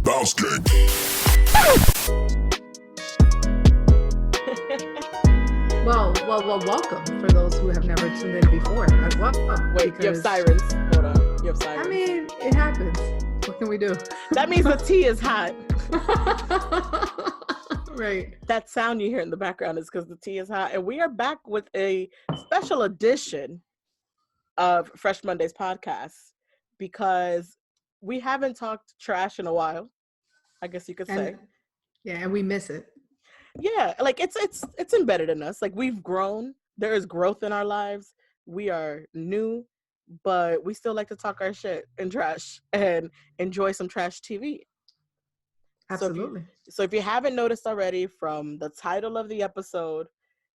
Bounce King. Well, welcome for those who have never tuned in before as well. Wait, you have sirens. Hold on. You have sirens. I mean, it happens. What can we do? That means the tea is hot. Right. That sound you hear in the background is because the tea is hot. And we are back with a special edition of Fresh Mondays podcast because we haven't talked trash in a while, I guess you could say. Yeah, and we miss it. Yeah, like it's embedded in us. Like we've grown. There is growth in our lives. We are new, but we still like to talk our shit and trash and enjoy some trash TV. Absolutely. So if you haven't noticed already from the title of the episode,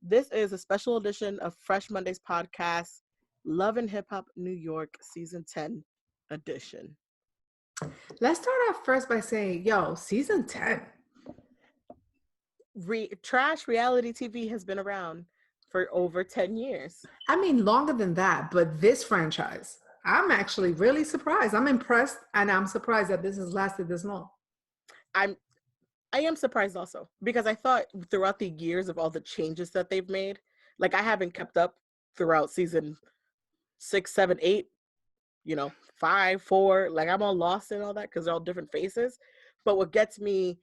this is a special edition of Fresh Mondays podcast, Love and Hip Hop New York Season 10 edition. Let's start off first by saying, Season 10. Trash reality TV has been around for over 10 years. I mean, longer than that, but this franchise, I'm actually really surprised. I'm impressed, and I'm surprised that this has lasted this long. I am surprised also, because I thought throughout the years of all the changes that they've made, like I haven't kept up throughout season 6, 7, 8, 5, 4, like I'm all lost in all that because they're all different faces. But what gets me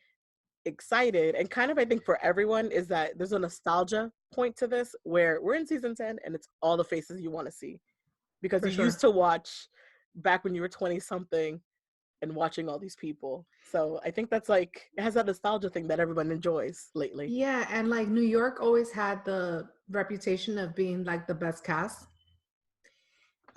excited, and kind of I think for everyone, is that there's a nostalgia point to this where we're in season 10 and it's all the faces you want to see, because you used to watch back when you were 20 something and watching all these people. So I think that's like, it has that nostalgia thing that everyone enjoys lately. Yeah, and like New York always had the reputation of being like the best cast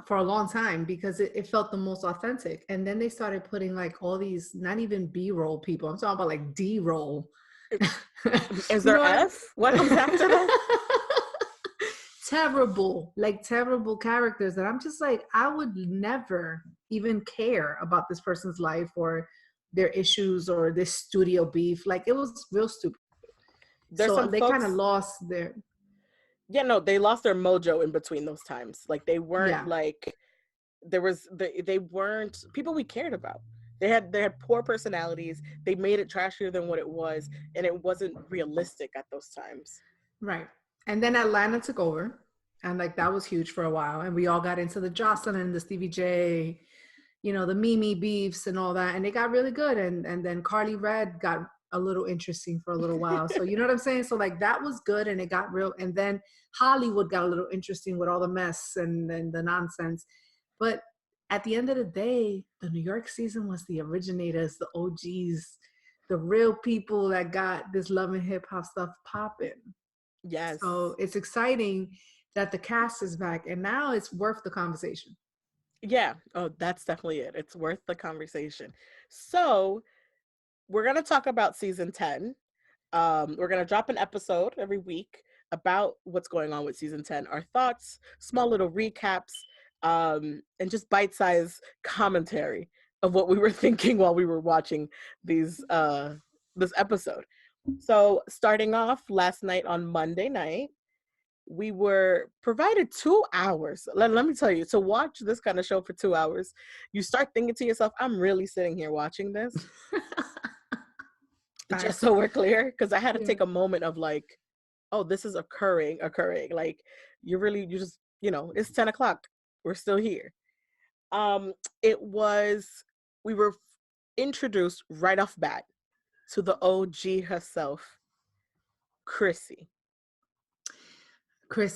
for a long time because it felt the most authentic. And then they started putting like all these, not even B-roll people, I'm talking about like D-roll. Is there F? What comes after that? Terrible characters that I'm just like, I would never even care about this person's life or their issues or this studio beef. Like, it was real stupid. They kind of lost their... Yeah, no, they lost their mojo in between those times. Like, they weren't like, they weren't people we cared about. They had poor personalities. They made it trashier than what it was, and it wasn't realistic at those times. Right. And then Atlanta took over, and like that was huge for a while. And we all got into the Jocelyn and the Stevie J, the Mimi beefs and all that. And it got really good. And then Carly Red got a little interesting for a little while. So you know what I'm saying? So like that was good, and it got real. And then Hollywood got a little interesting with all the mess and the nonsense. But at the end of the day, the New York season was the originators, the OGs, the real people that got this love and hip hop stuff popping. Yes. So it's exciting that the cast is back, and now it's worth the conversation. Yeah. Oh, that's definitely it. It's worth the conversation. So we're going to talk about season 10. We're going to drop an episode every week about what's going on with season 10, our thoughts, small little recaps, and just bite-sized commentary of what we were thinking while we were watching this episode. So starting off last night on Monday night, we were provided 2 hours. Let me tell you, to watch this kind of show for 2 hours, you start thinking to yourself, I'm really sitting here watching this. Just so we're clear, because I had to take a moment of like, oh, this is occurring. Like, you just, it's 10 o'clock. We're still here. We were introduced right off bat to the OG herself, Chrissy,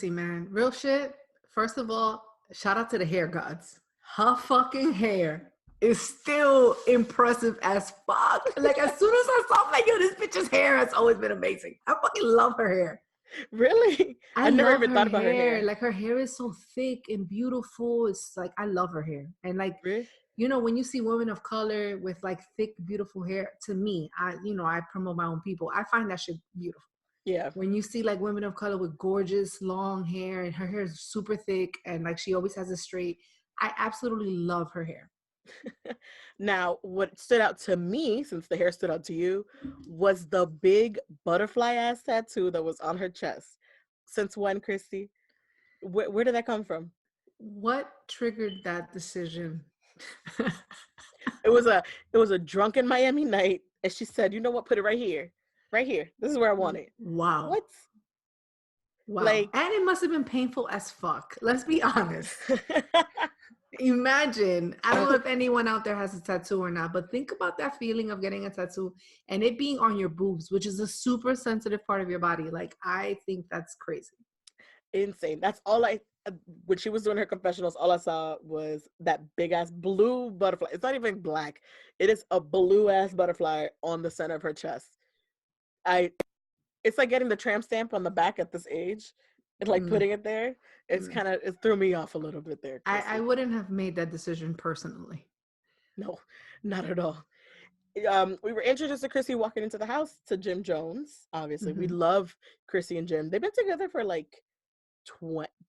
man. Real shit. First of all, shout out to the hair gods. Her fucking hair is still impressive as fuck. Like, as soon as I saw, I'm like, this bitch's hair has always been amazing. I fucking love her hair. Really? I never even thought about her hair. Like, her hair is so thick and beautiful. It's like, I love her hair. And like, really? When you see women of color with like thick, beautiful hair, to me, I promote my own people. I find that shit beautiful. Yeah. When you see like women of color with gorgeous long hair and her hair is super thick and like she always has it straight, I absolutely love her hair. Now, what stood out to me, since the hair stood out to you, was the big butterfly ass tattoo that was on her chest. Since when, Christy? Where did that come from? What triggered that decision? It was a drunken Miami night, and she said, "You know what? Put it right here, right here. This is where I want it." Wow. What? Wow. Like, And it must have been painful as fuck. Let's be honest. Imagine, I don't know if anyone out there has a tattoo or not, but think about that feeling of getting a tattoo and it being on your boobs, which is a super sensitive part of your body. Like, I think that's crazy. insane. That's all when she was doing her confessionals, all I saw was that big ass blue butterfly. It's not even black. It is a blue ass butterfly on the center of her chest. It's like getting the tramp stamp on the back at this age and like Mm. putting it there. It threw me off a little bit there, I Chrissy. wouldn't have made that decision personally. No, not at all. We were introduced to Chrissy walking into the house to Jim Jones. Obviously, we love Chrissy and Jim. They've been together for like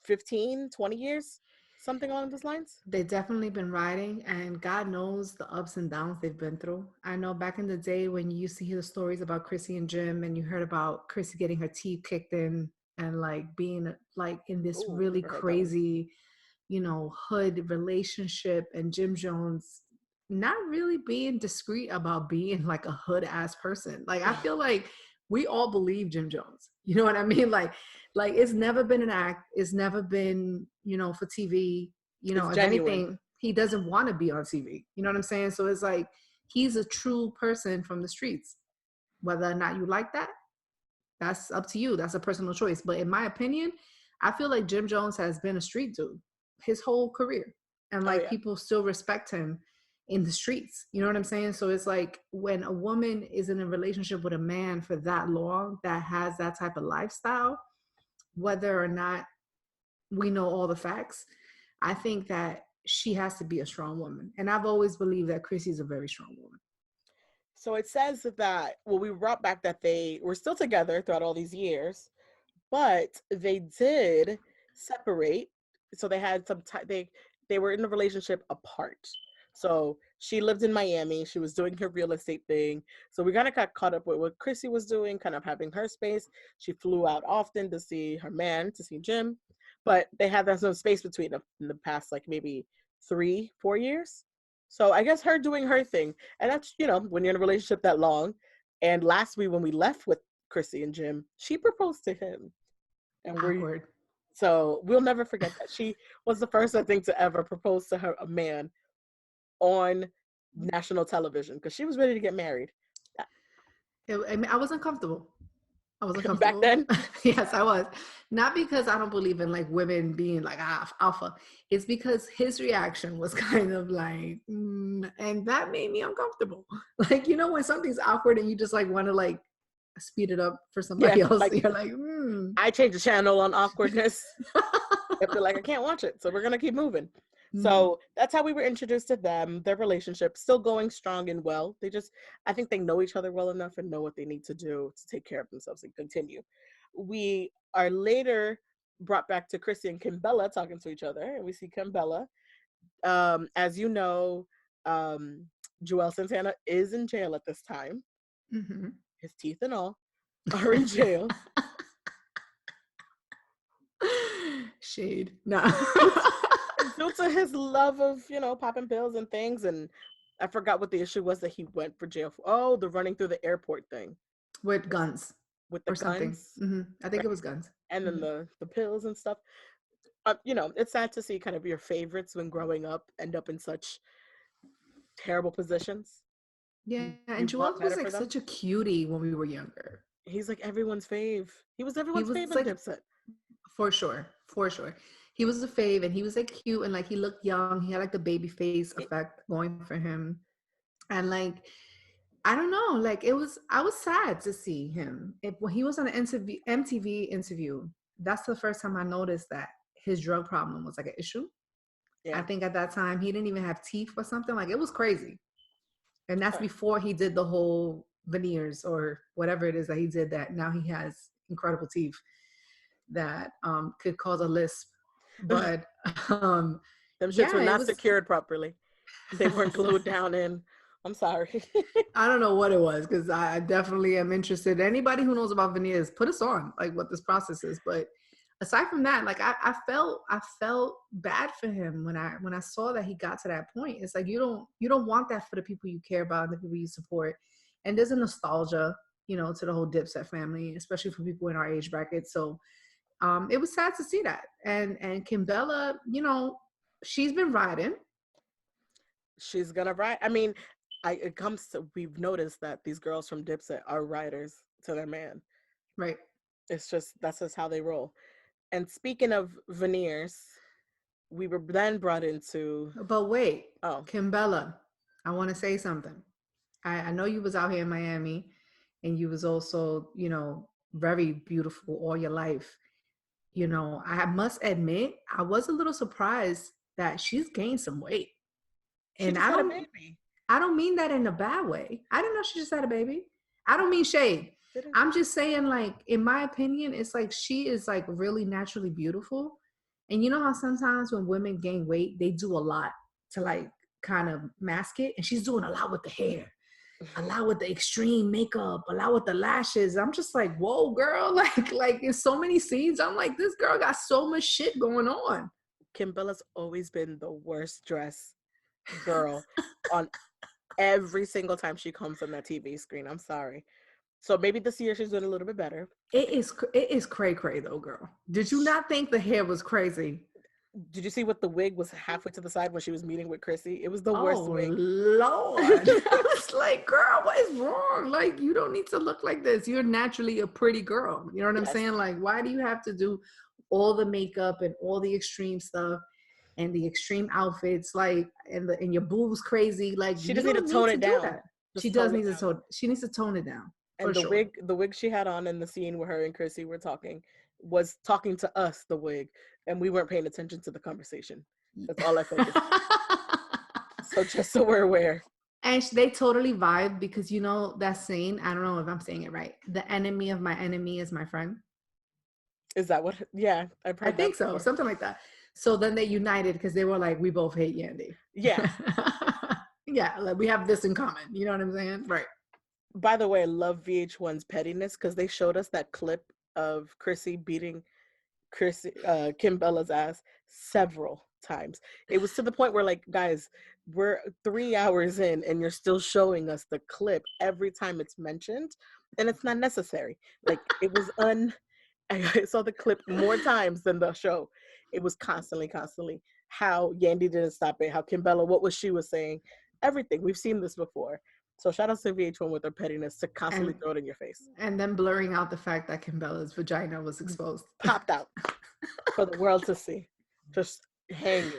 15, 20 years, something along those lines. They've definitely been riding, and God knows the ups and downs they've been through. I know back in the day when you used to hear the stories about Chrissy and Jim, and you heard about Chrissy getting her teeth kicked in and like being like in this Ooh, really never heard that one. crazy, hood relationship, and Jim Jones not really being discreet about being like a hood ass person. Like, I feel like we all believe Jim Jones. You know what I mean? Like it's never been an act. It's never been, for TV. It's If genuine. anything, he doesn't want to be on TV. You know what I'm saying? So it's like he's a true person from the streets. Whether or not you like that, that's up to you. That's a personal choice. But in my opinion, I feel like Jim Jones has been a street dude his whole career. And Oh like yeah. people still respect him in the streets. You know what I'm saying? So it's like when a woman is in a relationship with a man for that long that has that type of lifestyle, whether or not we know all the facts, I think that she has to be a strong woman. And I've always believed that Chrissy's a very strong woman. So it says that, well, we brought back that they were still together throughout all these years, but they did separate. So they had some time, they were in a relationship apart. So she lived in Miami. She was doing her real estate thing. So we kind of got caught up with what Chrissy was doing, kind of having her space. She flew out often to see her man, to see Jim, but they had that some space between them in the past, like maybe 3-4 years. So I guess her doing her thing. And that's, when you're in a relationship that long. And last week when we left with Chrissy and Jim, she proposed to him. And Awkward. so we'll never forget that. She was the first, I think, to ever propose to a man on national television because she was ready to get married. I was uncomfortable. I was Back uncomfortable. then. Yes, I was. Not because I don't believe in like women being like alpha. It's because his reaction was kind of like, and that made me uncomfortable. Like, when something's awkward and you just like want to like speed it up for somebody Yeah, else. like You're like, I changed the channel on awkwardness. I feel like I can't watch it, so we're gonna keep moving. So that's how we were introduced to them. Their relationship still going strong and well. I think they know each other well enough and know what they need to do to take care of themselves and continue. We are later brought back to Chrissy and Kimbella talking to each other, and we see Kimbella. As you know, Joel Santana is in jail at this time. His teeth and all are in jail. Shade. No. Due to his love of, popping pills and things. And I forgot what the issue was that he went for jail for. Oh, the running through the airport thing. With guns. With the or something. guns. I think it was guns. And then the pills and stuff. It's sad to see kind of your favorites when growing up end up in such terrible positions. Yeah, You and want Joel better was for like them. such a cutie when we were younger. He's like everyone's fave. He was He everyone's was fave in like, Dipset. for sure. He was a fave, and he was like cute, and like he looked young. He had like the baby face effect going for him, and like I don't know, like I was sad to see him. When he was on an MTV interview, that's the first time I noticed that his drug problem was like an issue. I Yeah. think at that time he didn't even have teeth or something. Like it was crazy. And that's before he did the whole veneers or whatever it is that he did, that now he has incredible teeth that could cause a lisp. But Them shits were yeah, it not was. secured properly. They weren't glued down in. I'm sorry. I don't know what it was, because I definitely am interested. Anybody who knows about veneers, put us on like what this process is. But aside from that, like I felt bad for him when I saw that he got to that point. It's like you don't want that for the people you care about and the people you support. And there's a nostalgia, to the whole Dipset family, especially for people in our age bracket. So it was sad to see that. And Kimbella, she's been riding. She's gonna ride. I mean, we've noticed that these girls from Dipset are riders to their man. Right. That's just how they roll. And speaking of veneers, we were then brought into. But wait, Oh, Kimbella, I want to say something. I know you was out here in Miami and you was also, very beautiful all your life. I must admit, I was a little surprised that she's gained some weight. she And just had a baby. I don't mean that in a bad way. I didn't know she just had a baby. I don't mean shade. I'm just saying, like, in my opinion, it's like she is like really naturally beautiful. And you know how sometimes when women gain weight, they do a lot to like kind of mask it. And she's doing a lot with the hair, a lot with the extreme makeup, a lot with the lashes. I'm just like, whoa, girl. Like in so many scenes, I'm like, this girl got so much shit going on. Kimbella's always been the worst dressed girl on every single time she comes on that TV screen. I'm sorry. So maybe this year she's doing a little bit better. It is cray cray though, girl. Did you not think the hair was crazy? Did you see what the wig was halfway to the side when she was meeting with Chrissy? It was the worst wig. Lord. I was like, girl, what is wrong? Like, you don't need to look like this. You're naturally a pretty girl. You know what I'm saying? Like, why do you have to do all the makeup and all the extreme stuff and the extreme outfits? Like, and your boobs crazy. Like, She you just need don't to need tone to it do down. that. Just She does need to tone. She needs to tone it down. And sure. the wig she had on in the scene where her and Chrissy were talking was talking to us, the wig, and we weren't paying attention to the conversation. That's all I focused on. So just so we're aware. And they totally vibe because that scene, I don't know if I'm saying it right. The enemy of my enemy is my friend. Is that what? Yeah, I think so. Something like that. So then they united because they were like, we both hate Yandy. Yeah. Yeah, like we have this in common. You know what I'm saying? Right. By the way, I love VH1's pettiness because they showed us that clip of Chrissy beating Kimbella's ass several times. It was to the point where, like, guys, we're 3 hours in and you're still showing us the clip every time it's mentioned, and it's not necessary. Like, it was I saw the clip more times than the show. It was constantly how Yandy didn't stop it, how Kimbella, what was she was saying, everything. We've seen this before. So shout out to VH1 with their pettiness to constantly throw it in your face. And then blurring out the fact that Kimbella's vagina was exposed. Popped out for the world to see. Just hanging.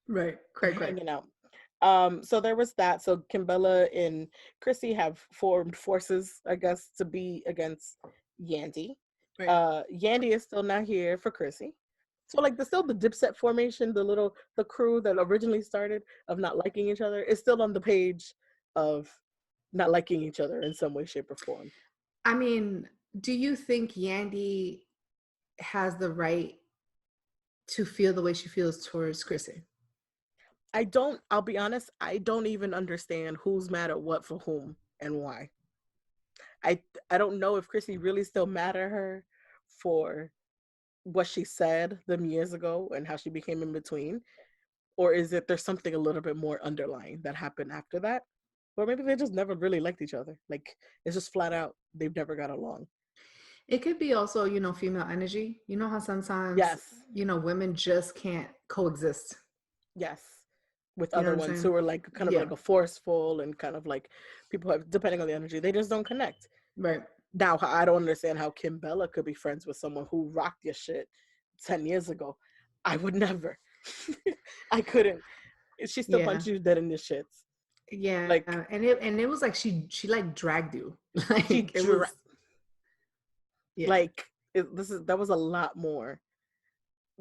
Right. Hanging out. So there was that. So Kimbella and Chrissy have formed forces, I guess, to be against Yandy. Right. Yandy is still not here for Chrissy. So like still the Dipset formation, the crew that originally started of not liking each other is still on the page of not liking each other in some way, shape, or form. I mean, do you think Yandy has the right to feel the way she feels towards Chrissy? I'll be honest, I don't even understand who's mad at what for whom and why. I don't know if Chrissy really still mad at her for what she said them years ago and how she became in between, or is it there's something a little bit more underlying that happened after that, or maybe they just never really liked each other. Like it's just flat out they've never got along. It could be also, female energy. You know how sometimes, yes, women just can't coexist. Yes, with other ones who are like kind of like a forceful and kind of like people have, depending on the energy, they just don't connect. Right. Now, I don't understand how Kimbella could be friends with someone who rocked your shit 10 years ago. I would never. I couldn't. She still punched you dead in your shits. Yeah, like, and it was like she like dragged you. Like like that was a lot more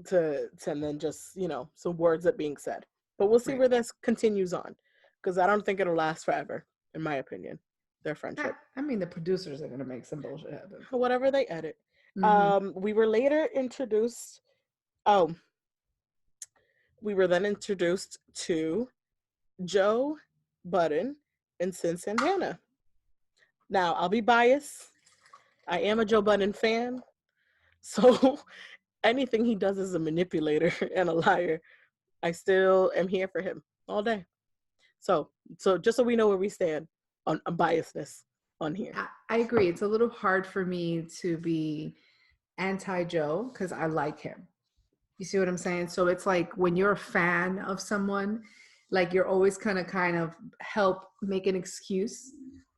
to than just some words that being said. But we'll see where this continues on, because I don't think it'll last forever, in my opinion. Their friendship. I mean, the producers are gonna make some bullshit happen. Whatever they edit. Mm-hmm. We were later introduced. We were then introduced to Joe Budden and Sin Santana. Now, I'll be biased. I am a Joe Budden fan. So anything he does is a manipulator and a liar. I still am here for him all day. So just so we know where we stand on biasness on here. I agree. It's a little hard for me to be anti Joe because I like him. You see what I'm saying? So it's like when you're a fan of someone, like you're always kind of help make an excuse,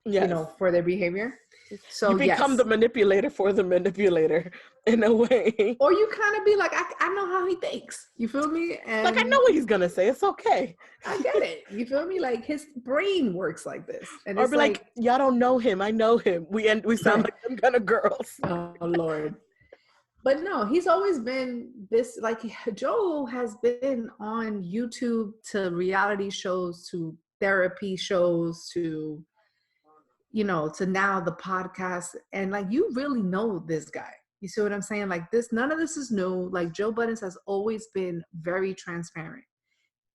Yes. for their behavior. You So become the yes. manipulator for the manipulator in a way. Or you kind of be like, I know how he thinks. You feel me? Like, I And know what he's gonna say. It's okay. I get it. You feel me? Like his brain works like this. And Or it's be like, like, y'all don't know him. I know him. We sound like them kind of girls. oh Lord. But no, he's always been this, like Joe has been on YouTube to reality shows, to therapy shows, to to now the podcast. And like you really know this guy. You see what I'm saying? Like this, none of this is new. Like Joe Buttons has always been very transparent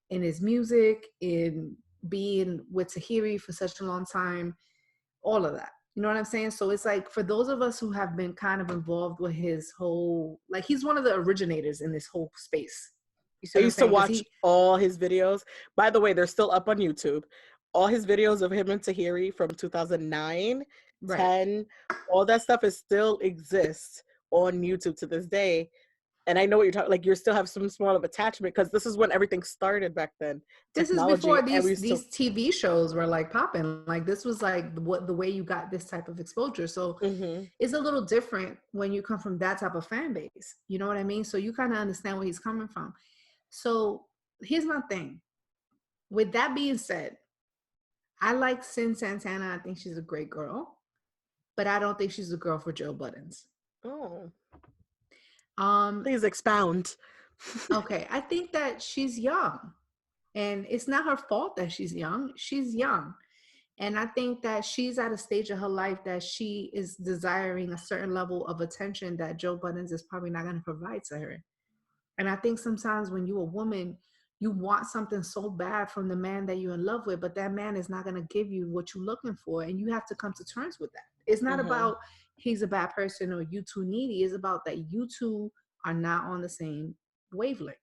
in his music, in being with Tahiri for such a long time, all of that. You know what I'm saying? So it's like for those of us who have been kind of involved with his whole, like he's one of the originators in this whole space. You see I what I'm used to saying? Because watch all his videos. By the way, they're still up on YouTube. All his videos of him and Tahiri from 2009, right. 10, all that stuff is still exists on YouTube to this day. And I know what you're talking, like you still have some small of attachment because this is when everything started back then, This is before technology, and we these used to. TV shows were like popping. Like this was like the way you got this type of exposure. So Mhm. it's a little different when you come from that type of fan base. You know what I mean? So you kind of understand where he's coming from. So here's my thing. With that being said, I like Sin Santana. I think she's a great girl, but I don't think she's a girl for Joe Buttons. Oh, Um, please expound. okay, I think that she's young, and it's not her fault that she's young. She's young. And I think that she's at a stage of her life that she is desiring a certain level of attention that Joe Buttons is probably not going to provide to her. And I think sometimes when you're a woman, you want something so bad from the man that you're in love with, but that man is not going to give you what you're looking for. And you have to come to terms with that. It's not Mhm. about he's a bad person or you too needy. It's about that you two are not on the same wavelength.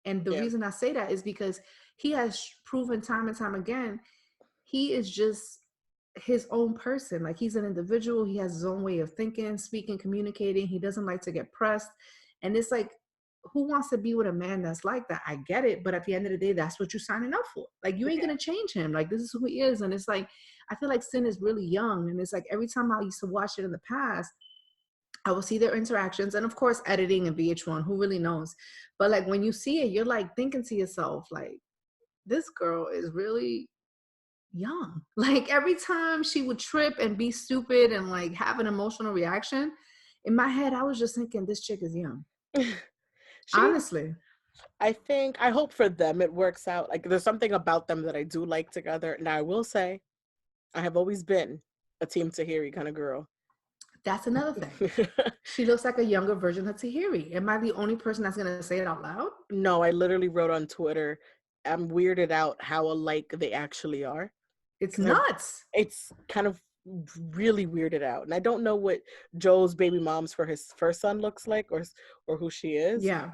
And the Yeah. reason I say that is because he has proven time and time again, he is just his own person. Like he's an individual. He has his own way of thinking, speaking, communicating. He doesn't like to get pressed. And it's like, who wants to be with a man that's like that? I get it. But at the end of the day, that's what you're signing up for. Like you ain't Yeah. going to change him. Like this is who he is. And it's like, I feel like Sin is really young. And it's like every time I used to watch it in the past, I will see their interactions, and of course editing and VH1, who really knows? But like when you see it, you're like thinking to yourself, like, this girl is really young. Like every time she would trip and be stupid and like have an emotional reaction, in my head, I was just thinking, this chick is young. She, Honestly. I hope for them it works out. Like there's something about them that I do like together. Now I will say, I have always been a Team Tahiri kind of girl. That's another thing. She looks like a younger version of Tahiri. Am I the only person that's gonna say it out loud? No, I literally wrote on Twitter, I'm weirded out how alike they actually are. It's Because nuts. it's kind of really weirded out. And I don't know what Joe's baby mom's for his first son looks like or who she is. Yeah.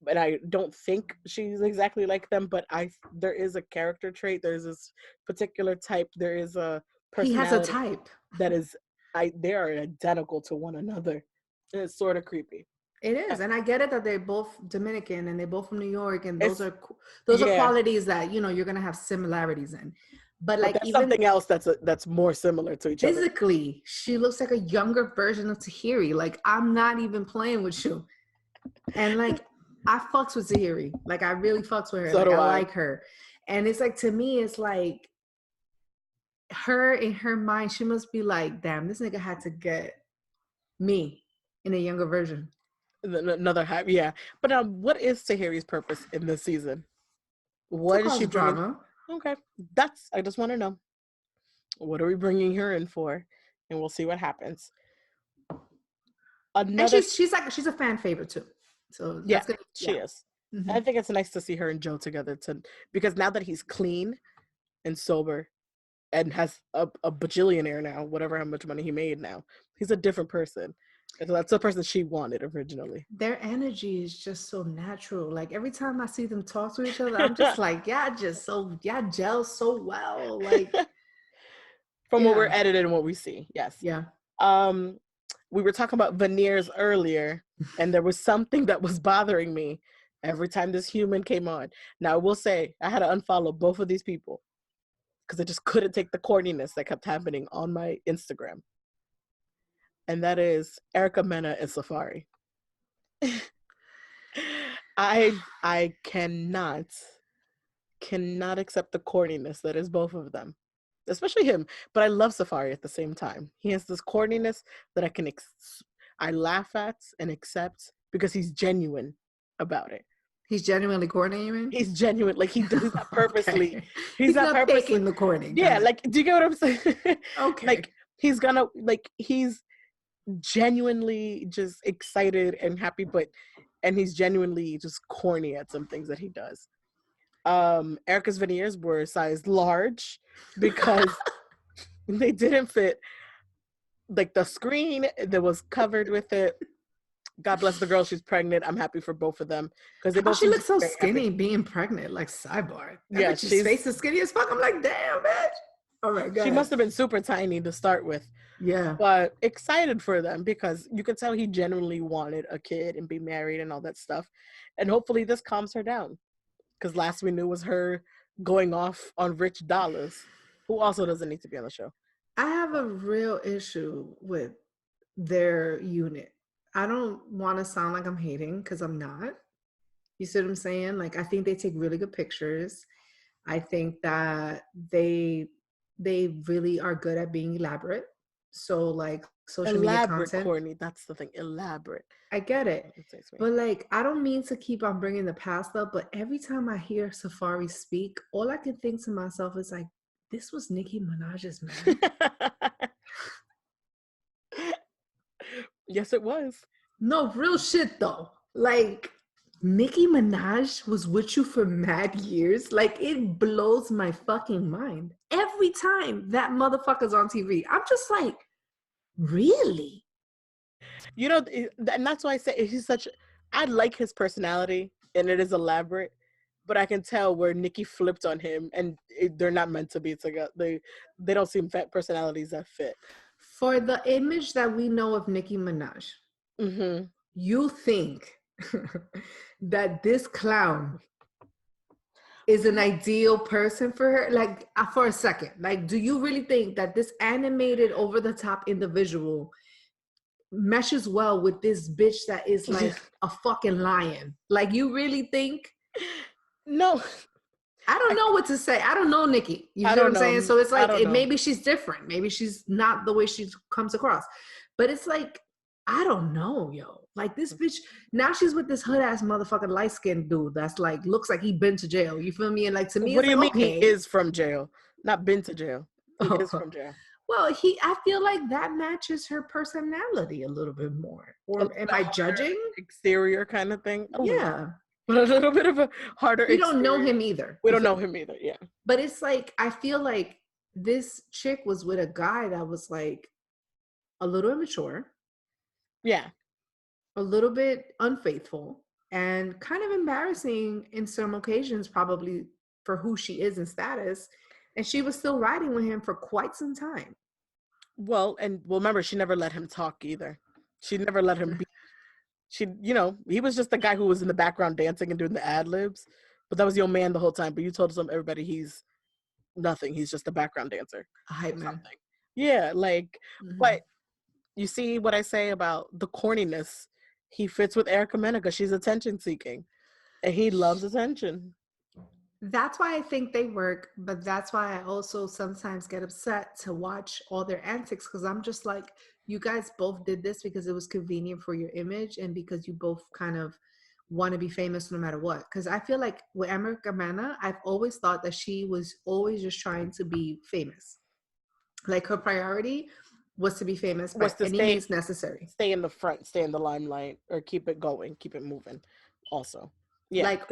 But I don't think she's exactly like them, but there is a character trait, there's this particular type, there is a He has a personality type. that is they are identical to one another. And it's sort of creepy. It is, and I get it that they're both Dominican and they're both from New York, and It's those are yeah, qualities that you're gonna have similarities in. But but like that's even something else that's more similar to each other. physically, she looks like a younger version of Tahiri. Like I'm not even playing with you, and like I fucks with Tahiri. Like I really fucks with her. So Like do I I. like her, and it's like to me, it's like her in her mind, she must be like, damn, this nigga had to get me in a younger version Another hype, yeah. But what is Tahiri's purpose in this season? to What is she cause bringing? drama. Okay, I just want to know. What are we bringing her in for? And we'll see what happens. And Another, she's a fan favorite too. So yeah, that's gonna she yeah. is. I Mm-hmm. think it's nice to see her and Joe together because now that he's clean and sober and has a bajillionaire now, whatever how much money he made now, he's a different person. That's the person she wanted originally. Their energy is just so natural. Like every time I see them talk to each other, I'm just like, y'all gel so well. Like, From what we're yeah, edited and what we see, yes. yeah. Um, we were talking about veneers earlier, and there was something that was bothering me every time this human came on. Now, I will say I had to unfollow both of these people because I just couldn't take the corniness that kept happening on my Instagram. And that is Erica Mena and Safari. I cannot accept the corniness that is both of them, especially him. But I love Safari at the same time. He has this corniness that I laugh at and accept because he's genuine about it. He's genuinely corny, you mean? He's genuine, like he's not purposely. Okay. He's He's not not purposely. faking the corny. Yeah, like, do you get what I'm saying? Okay. Like he's genuinely just excited and happy, and he's genuinely just corny at some things that he does. Erica's veneers were size large because they didn't fit like the screen that was covered with it. God bless the girl, she's pregnant. I'm happy for both of them because they How both she seem to looks be so very happy. skinny being pregnant, like sidebar. That Yeah, bitch's face is skinny as fuck. I'm like, damn, bitch. All right, go she ahead. must have been super tiny to start with. Yeah. But excited for them because you can tell he genuinely wanted a kid and be married and all that stuff. And hopefully this calms her down. Because last we knew was her going off on Rich Dollas, who also doesn't need to be on the show. I have a real issue with their unit. I don't want to sound like I'm hating because I'm not. You see what I'm saying? Like I think they take really good pictures. I think that they really are good at being elaborate. So like social media Elaborate, content, corny. That's the thing. Elaborate. I get it. Irritates me. But like I don't mean to keep on bringing the past up, but every time I hear Safari speak, all I can think to myself is like, this was Nicki Minaj's man. Yes, it was. No, real shit though. Like Nicki Minaj was with you for mad years. Like it blows my fucking mind. Every time that motherfucker's on TV, I'm just like, really? You know, and that's why I say he's such. I like his personality, and it is elaborate, but I can tell where Nikki flipped on him, and they're not meant to be together. They don't seem personalities that fit. For the image that we know of Nicki Minaj, Mm-hmm. you think that this clown is an ideal person for her? Like, for a second, like, do you really think that this animated over the top individual meshes well with this bitch that is like a fucking lion? Like, you really think? No, I don't know what to say. I don't know Nikki. You I see what don't I'm saying? know. So it's I like don't know. maybe she's different. Maybe she's not the way she comes across. But it's like, I don't know, yo. Like this bitch, now she's with this hood ass motherfucking light skinned dude that's like looks like he been to jail. You feel me? And like to me, What it's do you like, mean okay. he is from jail? Not been to jail. He is from jail. Well, I feel like that matches her personality a little bit more. Or am I judging? Exterior kind of thing. Yeah. But a little bit of a harder We don't know exterior. him either. We don't know him either, yeah. But it's like, I feel like this chick was with a guy that was like a little immature. Yeah. A little bit unfaithful and kind of embarrassing in some occasions, probably for who she is in status. And she was still riding with him for quite some time. Well, remember, she never let him talk either. She never let him be. He was just the guy who was in the background dancing and doing the ad libs, but that was your man the whole time. But you told everybody he's nothing. He's just a background dancer. A hype man. Yeah, like, but you see what I say about the corniness. He fits with Erica Mena because she's attention seeking, and he loves attention. That's why I think they work, but that's why I also sometimes get upset to watch all their antics because I'm just like, you guys both did this because it was convenient for your image and because you both kind of want to be famous no matter what. Because I feel like with Erica Mena, I've always thought that she was always just trying to be famous. Like her priority was to be famous by any means necessary. Stay in the front, stay in the limelight, or keep it going, keep it moving. Also, yeah, like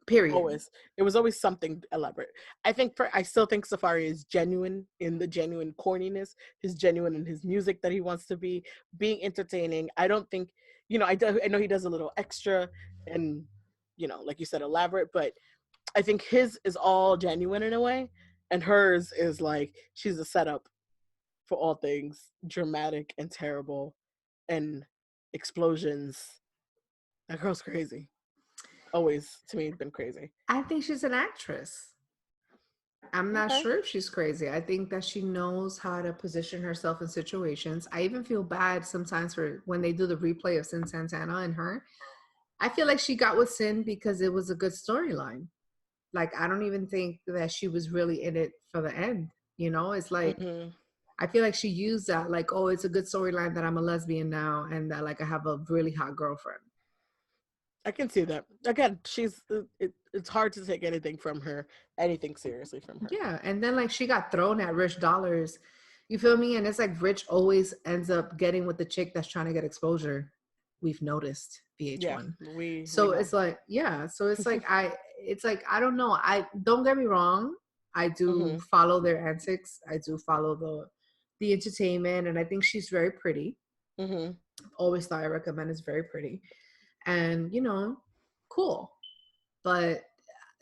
Period. Always. It was always something elaborate. I still think Safari is genuine in the genuine corniness. He's genuine in his music that he wants to be, being entertaining. I don't think, I know he does a little extra and, like you said, elaborate, but I think his is all genuine in a way, and hers is like she's a setup for all things dramatic and terrible and explosions. That girl's crazy. Always, to me, been crazy. I think she's an actress. I'm not Okay. sure if she's crazy. I think that she knows how to position herself in situations. I even feel bad sometimes for when they do the replay of Sin Santana and her. I feel like she got with Sin because it was a good storyline. Like, I don't even think that she was really in it for the end. It's like, Hmm. I feel like she used that, like, oh, it's a good storyline that I'm a lesbian now and that, like, I have a really hot girlfriend. I can see that. Again, it's hard to take anything from her, anything seriously from her. Yeah, and then like she got thrown at Rich Dollars. You feel me? And it's like Rich always ends up getting with the chick that's trying to get exposure. We've noticed Yeah, VH1. we So know. it's like, yeah. So it's like I don't know. I don't get me wrong. I do Hmm. follow their antics. I do follow the entertainment, and I think she's very pretty. Hmm. Always thought I recommend is very pretty, and cool. But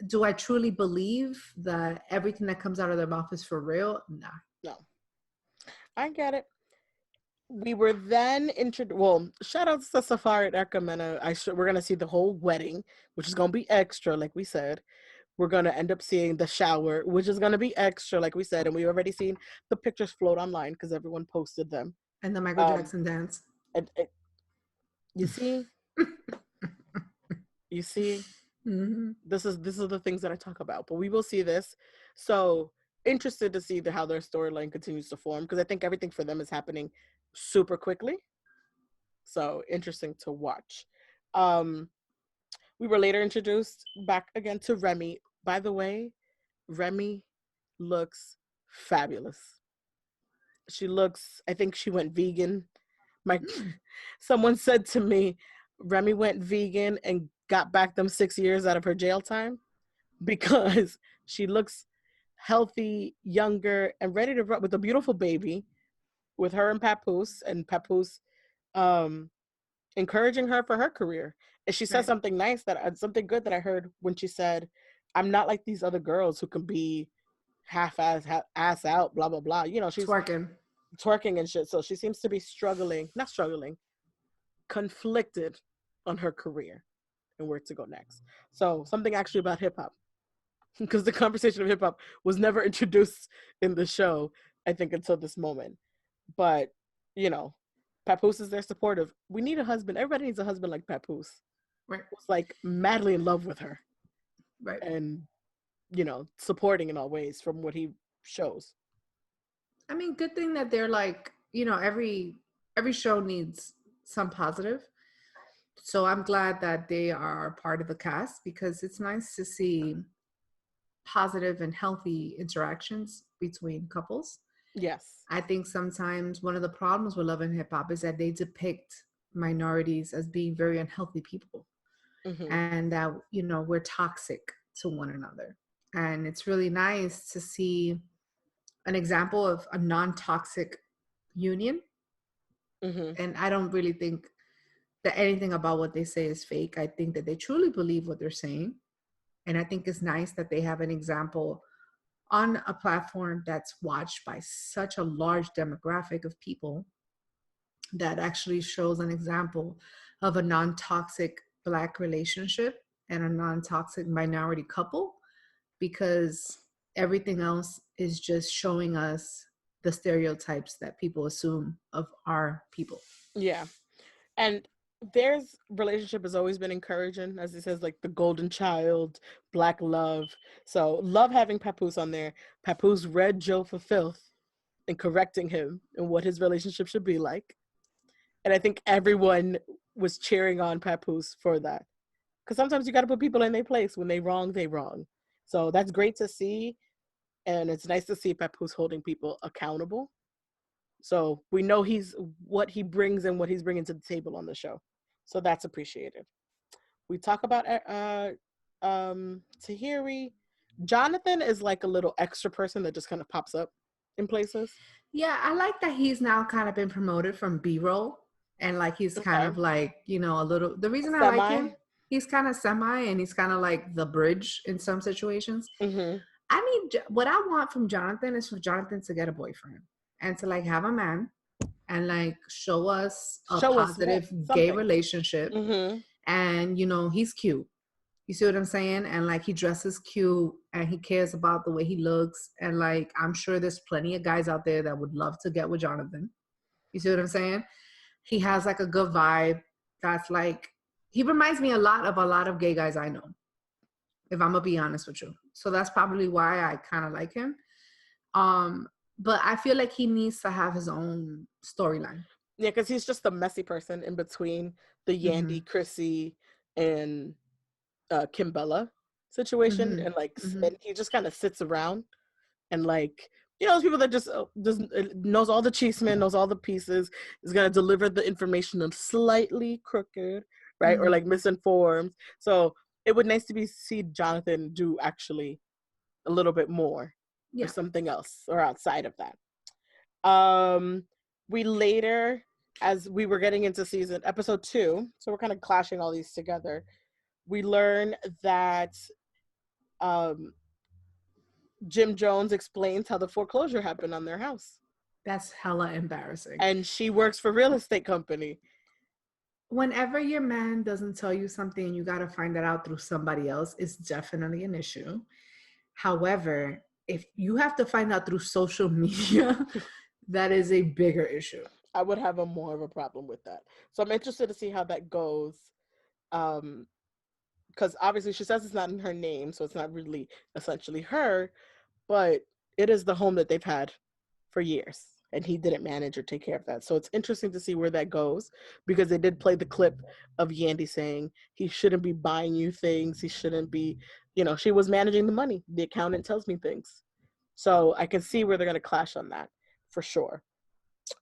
do I truly believe that everything that comes out of their mouth is for real? Nah. No, I get it. We were then introduced. Well, shout out to Safari and Ekamena. We're gonna see the whole wedding, which is gonna be extra, like we said. We're gonna end up seeing the shower, which is gonna be extra, like we said, and we already seen the pictures float online because everyone posted them. And the Michael Um, Jackson dance. and you see, you see, Mm-hmm. this is the things that I talk about. But we will see this. So interested to see how their storyline continues to form because I think everything for them is happening super quickly. So interesting to watch. Um, we were later introduced back again to Remy. By the way, Remy looks fabulous. She looks, I think she went vegan. My Mm. someone said to me, Remy went vegan and got back them 6 years out of her jail time because she looks healthy, younger, and ready to run with a beautiful baby with her and Papoose um encouraging her for her career. And she said Right. something good that I heard when she said, "I'm not like these other girls who can be ass out, blah blah blah." She's Twerking. twerking and shit. So she seems to be not struggling, conflicted on her career and where to go next. So something actually about hip hop, because the conversation of hip hop was never introduced in the show, I think, until this moment. But you know, Papoose is there supportive. We need a husband. Everybody needs a husband like Papoose, Right. who's like madly in love with her Right. and supporting in all ways from what he shows. I mean, good thing that they're like, every show needs some positive. So I'm glad that they are part of the cast because it's nice to see positive and healthy interactions between couples. Yes. I think sometimes one of the problems with Love and Hip Hop is that they depict minorities as being very unhealthy people Hmm. and that, we're toxic to one another. And it's really nice to see an example of a non toxic union. Hmm. And I don't really think that anything about what they say is fake. I think that they truly believe what they're saying. And I think it's nice that they have an example on a platform that's watched by such a large demographic of people that actually shows an example of a non-toxic Black relationship and a non-toxic minority couple, because everything else is just showing us the stereotypes that people assume of our people. Yeah. And their relationship has always been encouraging, as it says, like the golden child, black love. So love having Papoose on there. Papoose read Joe for filth and correcting him and what his relationship should be like. And I think everyone was cheering on Papoose for that. Because sometimes you got to put people in their place. When they wrong, they wrong. So that's great to see. And it's nice to see Papoose holding people accountable. So we know he's what he brings and what he's bringing to the table on the show. So that's appreciated. We talk about Tahiri, Jonathan is like a little extra person that just kind of pops up in places. Yeah, I like that he's now kind of been promoted from B-roll and like he's kind Okay. of like, a little the reason I like Semi. him, he's kind of semi and he's kind of like the bridge in some situations. Mm-hmm. I need what I want from Jonathan is for Jonathan to get a boyfriend and to like have a man and like show us a Show us what? positive gay Something. relationship. Mm-hmm. And he's cute. You see what I'm saying? And like he dresses cute and he cares about the way he looks. And like I'm sure there's plenty of guys out there that would love to get with Jonathan. You see what I'm saying? He has like a good vibe. That's like he reminds me a lot of gay guys I know, if I'm gonna be honest with you. So that's probably why I kind of like him. Um, but I feel like he needs to have his own storyline. Yeah, because he's just the messy person in between the Mm-hmm. Yandy, Chrissy, and Kimbella situation, Mm-hmm. Mm-hmm. and he just kind of sits around and like those people that just knows all the chisme, knows all the pieces, is gonna deliver the information of slightly crooked, right, or Mm-hmm. like misinformed. So it would nice to see Jonathan do actually a little bit more or Yeah. something else or outside of that. We later, as we were getting into episode 2, so we're kind of clashing all these together, we learn that um Jim Jones explains how the foreclosure happened on their house. That's hella embarrassing. And she works for real estate company. Whenever your man doesn't tell you something and you got to find that out through somebody else, it's definitely an issue. However, if you have to find out through social media, that is a bigger issue. I would have more of a problem with that. So I'm interested to see how that goes. Because obviously she says it's not in her name, so it's not really essentially her, but it is the home that they've had for years. And he didn't manage or take care of that. So it's interesting to see where that goes, because they did play the clip of Yandy saying he shouldn't be buying you things. He shouldn't be, she was managing the money. The accountant tells me things. So I can see where they're going to clash on that for sure.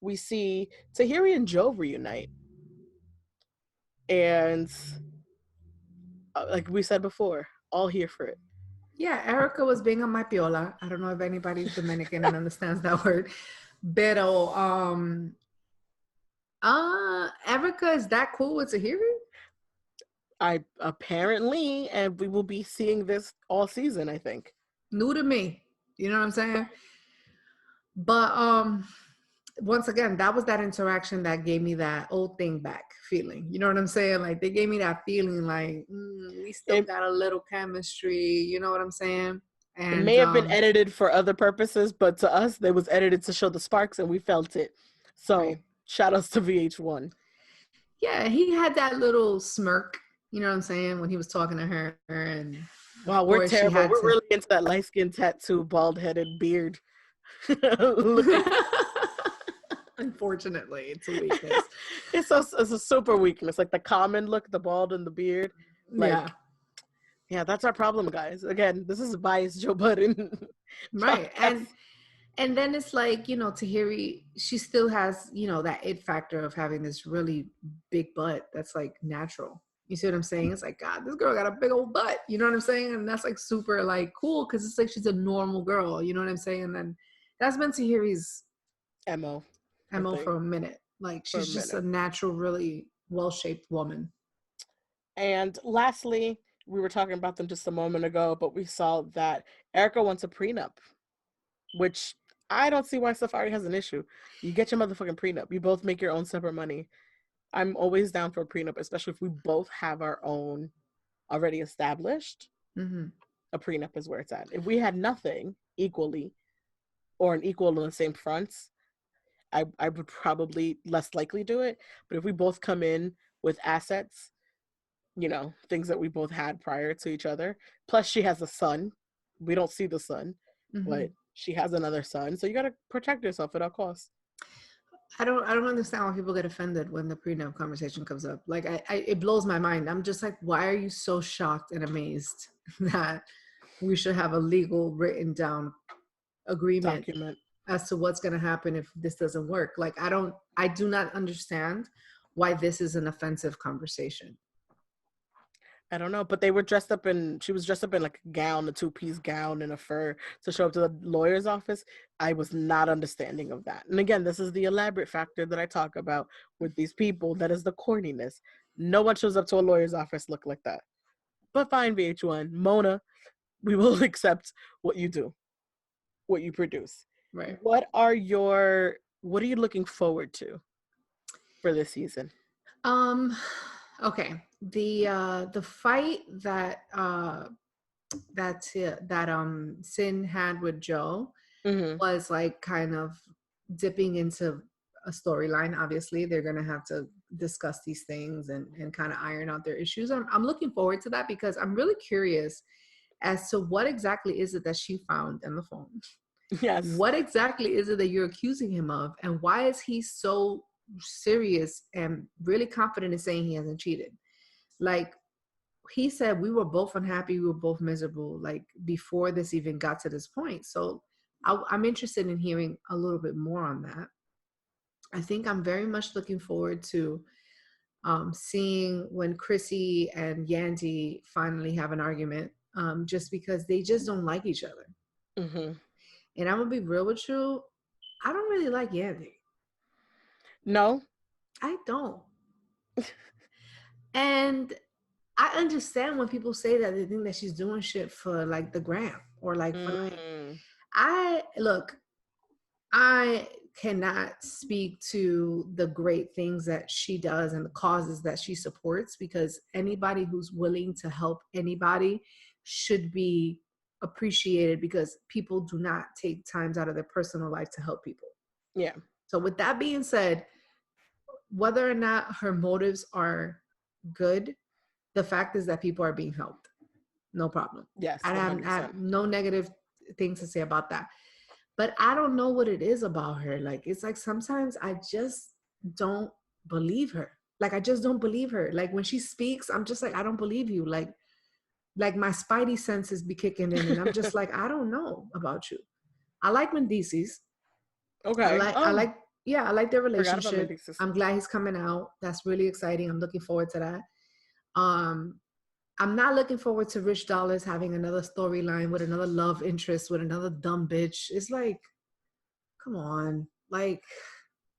We see Tahiri and Joe reunite. And like we said before, all here for it. Yeah, Erica was being a mapiola. I don't know if anybody's Dominican and understands that word. Pero Erica is that cool with Tahiri? I apparently, and we will be seeing this all season, I think. New to me. You know what I'm saying? But once again, that was that interaction that gave me that old thing back feeling. You know what I'm saying? Like they gave me that feeling like we still got a little chemistry. You know what I'm saying? It And may have been edited for other purposes, but to us, it was edited to show the sparks, and we felt it. So right. Shout outs to VH1. Yeah, he had that little smirk. You know what I'm saying, when he was talking to her. And wow, we're terrible. We're really into that light skin tattoo, bald headed beard. Unfortunately, it's a weakness. It's a super weakness, like the common look, the bald and the beard. Like, yeah, that's our problem, guys. Again, this is biased Joe Budden. Right. And then it's like, Tahiri, she still has, that it factor of having this really big butt that's like natural. You see what I'm saying? It's like, God, this girl got a big old butt. You know what I'm saying? And that's like super like cool, because it's like she's a normal girl. You know what I'm saying? And then that's been Tahiri's MO for a minute. Like she's just a natural, really well-shaped woman. And lastly, we were talking about them just a moment ago, but we saw that Erica wants a prenup, which I don't see why Safari has an issue. You get your motherfucking prenup. You both make your own separate money. I'm always down for a prenup, especially if we both have our own already established. Mm-hmm. A prenup is where it's at. If we had nothing equally, or an equal on the same fronts, I would probably less likely do it. But if we both come in with assets, things that we both had prior to each other, plus she has a son. We don't see the son, but she has another son. So you got to protect yourself at all costs. I don't understand why people get offended when the prenup conversation comes up. Like it blows my mind. I'm just like, why are you so shocked and amazed that we should have a legal written down agreement document as to what's going to happen if this doesn't work? Like I do not understand why this is an offensive conversation. I don't know, but they were dressed up in, she was dressed up in like a gown, a two-piece gown and a fur to show up to the lawyer's office. I was not understanding of that. And again, this is the elaborate factor that I talk about with these people. That is the corniness. No one shows up to a lawyer's office look like that. But fine, VH1, Mona, we will accept what you do, what you produce. Right. What are you looking forward to for this season? Okay. The fight that Sin had with Joe Mm-hmm. was like kind of dipping into a storyline. Obviously, they're gonna have to discuss these things and kind of iron out their issues. I'm looking forward to that because I'm really curious as to what exactly is it that she found in the phone. Yes. What exactly is it that you're accusing him of, and why is he so serious and really confident in saying he hasn't cheated? Like, he said we were both unhappy, we were both miserable, like before this even got to this point. So I'm interested in hearing a little bit more on that. I think I'm very much looking forward to seeing when Chrissy and Yandy finally have an argument, just because they just don't like each other. Mm-hmm. And I'm gonna be real with you, I don't really like Yandy. No. I don't. And I understand when people say that they think that she's doing shit for like the gram or like for like, Mm. I look, I cannot speak to the great things that she does and the causes that she supports, because anybody who's willing to help anybody should be appreciated, because people do not take times out of their personal life to help people. Yeah. So with that being said, whether or not her motives are good, the fact is that people are being helped. No problem. Yes. I have 100%. no negative things to say about that. But I don't know what it is about her. Like, it's like sometimes I just don't believe her. Like, I just don't believe her. Like, when she speaks, I'm just like, I don't believe you. Like my spidey senses be kicking in, and I'm just like, I don't know about you. I like Mendices. Okay. I Oh, like, yeah, I like their forgot about relationship. Mendices. I'm glad he's coming out. That's really exciting. I'm looking forward to that. Um, I'm not looking forward to Rich Dollas having another storyline with another love interest with another dumb bitch. It's like, come on, like,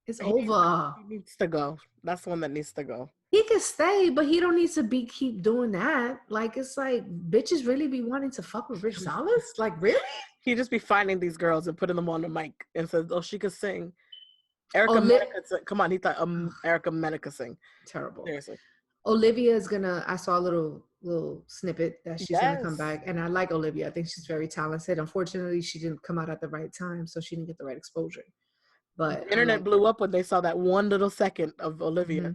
it's He needs to, over. he needs to go. That's the one that needs to go. He can stay, but he don't need to be keep doing that. Like, it's like, bitches really be wanting to fuck with Rich Dollas? Like, really? He just be finding these girls and putting them on the mic and says, "Oh, she could sing." Erica Oli- Mena could sing. Come on, he thought Erica Mena could sing. Terrible. Seriously. Olivia is gonna. I saw a little snippet that she's gonna come Yes. back, and I like Olivia. I think she's very talented. Unfortunately, she didn't come out at the right time, so she didn't get the right exposure. But The I internet like blew her. up when they saw that one little second of Olivia. Hmm.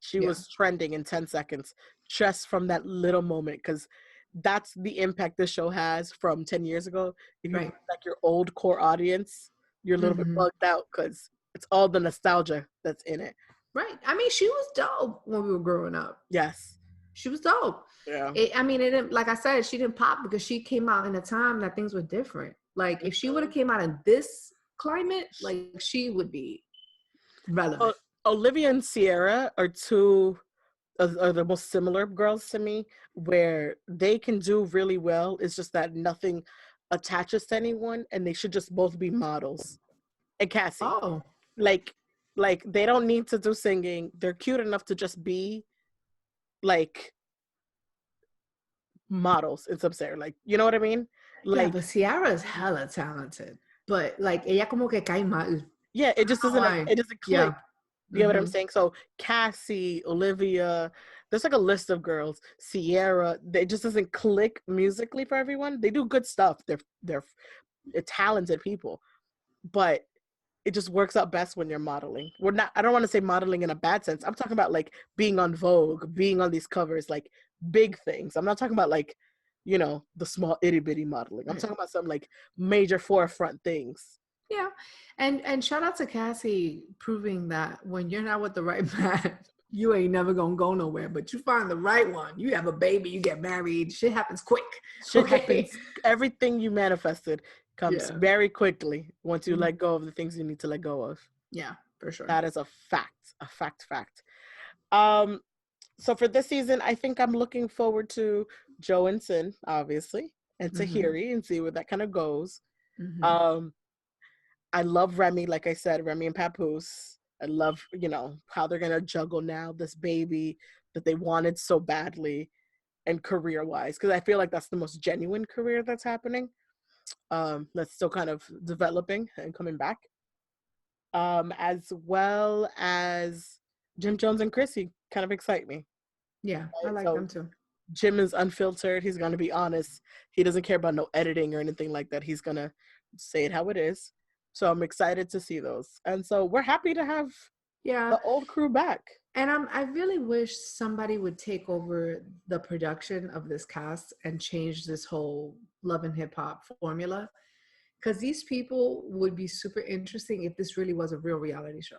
She Yeah. was trending in 10 seconds just from that little moment, because that's the impact this show has from 10 years ago. If you Right. bring back your old core audience, you're a little bit Hmm. bugged out because it's all the nostalgia that's in it. Right. I mean, she was dope when we were growing up. Yes. She was dope. Yeah. I mean, it didn't, like I said, she didn't pop because she came out in a time that things were different. Like, if she would have came out in this climate, like, she would be relevant. Olivia and Sierra are two are the most similar girls to me, where they can do really well. It's just that nothing attaches to anyone, and they should just both be models. And Cassie, Oh, like, they don't need to do singing. They're cute enough to just be like models in some sense. Like, you know what I mean? yeah, Like, but Ciara is hella talented. But like, ella como que cae mal. yeah, it just doesn't Why? it doesn't Yeah. click. You get what I'm Mm-hmm. saying? So Cassie, Olivia, there's like a list of girls. Sierra, it just doesn't click musically for everyone. They do good stuff. They're talented people, but it just works out best when you're modeling. We're not. I don't want to say modeling in a bad sense. I'm talking about like being on Vogue, being on these covers, like big things. I'm not talking about like, the small itty bitty modeling. I'm Right. talking about some like major forefront things. Yeah. And shout out to Cassie proving that when you're not with the right man, you ain't never gonna go nowhere. But you find the right one, you have a baby, you get married, shit happens quick. Shit Okay. happens. Everything you manifested comes Yeah. very quickly once you Mhm. let go of the things you need to let go of. Yeah, for sure. That is a fact. A fact. Um, So for this season, I think I'm looking forward to Joe and Sin, obviously, and Mm-hmm. Tahiri, and see where that kind of goes. Mm-hmm. Um, I love Remy, like I said, Remy and Papoose. I love, how they're gonna juggle now this baby that they wanted so badly, and career-wise, because I feel like that's the most genuine career that's happening. That's still kind of developing and coming back. As well as Jim Jones and Chrissy kind of excite me. Yeah, I Right? like So them too. Jim is unfiltered. He's going to be honest. He doesn't care about no editing or anything like that. He's going to say it how it is. So I'm excited to see those. And so we're happy to have Yeah. the old crew back. And I really wish somebody would take over the production of this cast and change this whole love and hip hop formula. Because these people would be super interesting if this really was a real reality show.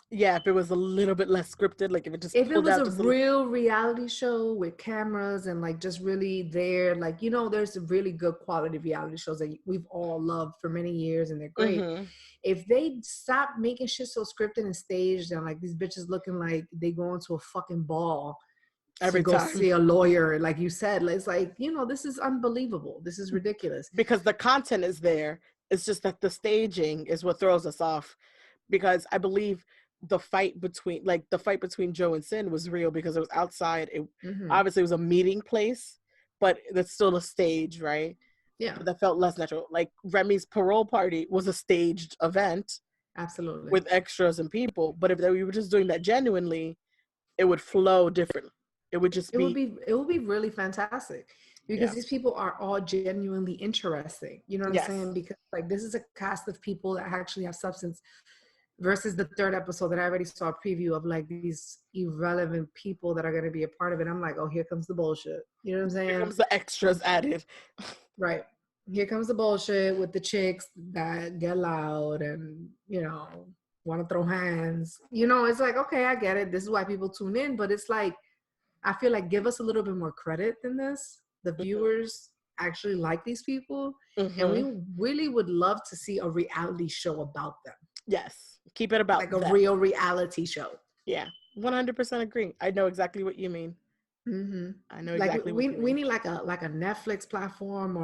Yeah, if it was a little bit less scripted, like if it just If it pulled was out a just a little. real reality show with cameras and like just really there, like, there's really good quality reality shows that we've all loved for many years and they're great. Mm-hmm. If they stop making shit so scripted and staged and like these bitches looking like they go into a fucking ball to Every go time. see a lawyer, like you said, it's like, this is unbelievable. This is ridiculous. Because the content is there. It's just that the staging is what throws us off. Because I believe the fight between Joe and Sin was real because it was outside. It obviously was a meeting place, but it's still a stage, right? Yeah, But that felt less natural. Like Remy's parole party was a staged event absolutely. with extras and people. But if we were just doing that genuinely, it would flow differently. It would just be. It would be really fantastic because Yeah. these people are all genuinely interesting. You know what I'm Yes. saying? Because like this is a cast of people that actually have substance versus the third episode that I already saw a preview of, like these irrelevant people that are going to be a part of it. I'm like, oh, here comes the bullshit. You know what I'm saying? Here comes the extras added. Right. Here comes the bullshit with the chicks that get loud and, want to throw hands. It's like, okay, I get it. This is why people tune in. But it's like, I feel like give us a little bit more credit than this. The viewers actually like these people. Mm-hmm. And we really would love to see a reality show about them. Yes. Keep it about like a real reality show. Yeah. 100% agree. I know exactly what you mean. Mm-hmm. I know Like exactly what you mean. we need like a Netflix platform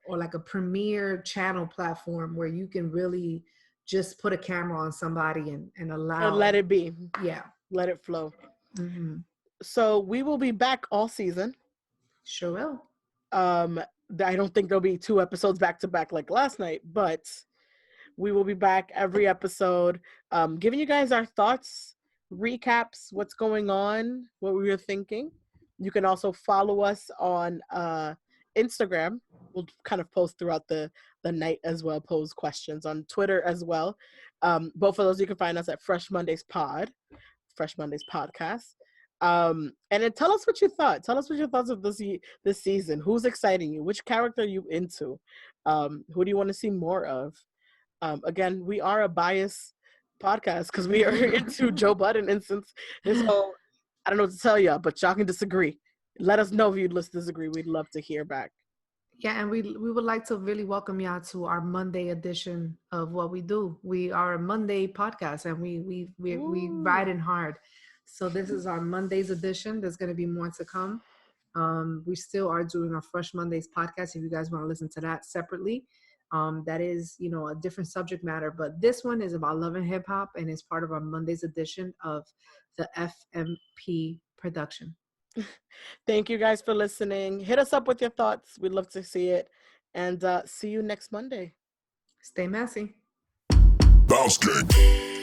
or like a premiere channel platform where you can really just put a camera on somebody and allow let it be. Yeah. Let it flow. Mm-hmm. So we will be back all season. Sure will. I don't think there'll be 2 episodes back to back like last night, but we will be back every episode, giving you guys our thoughts, recaps, what's going on, what we were thinking. You can also follow us on Instagram. We'll kind of post throughout the night as well, pose questions on Twitter as well. Both of those you can find us at Fresh Mondays Podcast. And then tell us what you thought. Tell us what your thoughts of this season. Who's exciting you? Which character are you into? Who do you want to see more of? Again, we are a biased podcast because we are into Joe Budden instance. And so I don't know what to tell y'all, but y'all can disagree. Let us know if you'd disagree. We'd love to hear back. Yeah, and we would like to really welcome y'all to our Monday edition of what we do. We are a Monday podcast, and we riding hard. So this is our Mondays edition. There's going to be more to come. We still are doing our Fresh Mondays podcast. If you guys want to listen to that separately, that is, a different subject matter. But this one is about love and hip hop, and is part of our Mondays edition of the FMP production. Thank you guys for listening. Hit us up with your thoughts. We'd love to see it. And see you next Monday. Stay messy. Bounce King.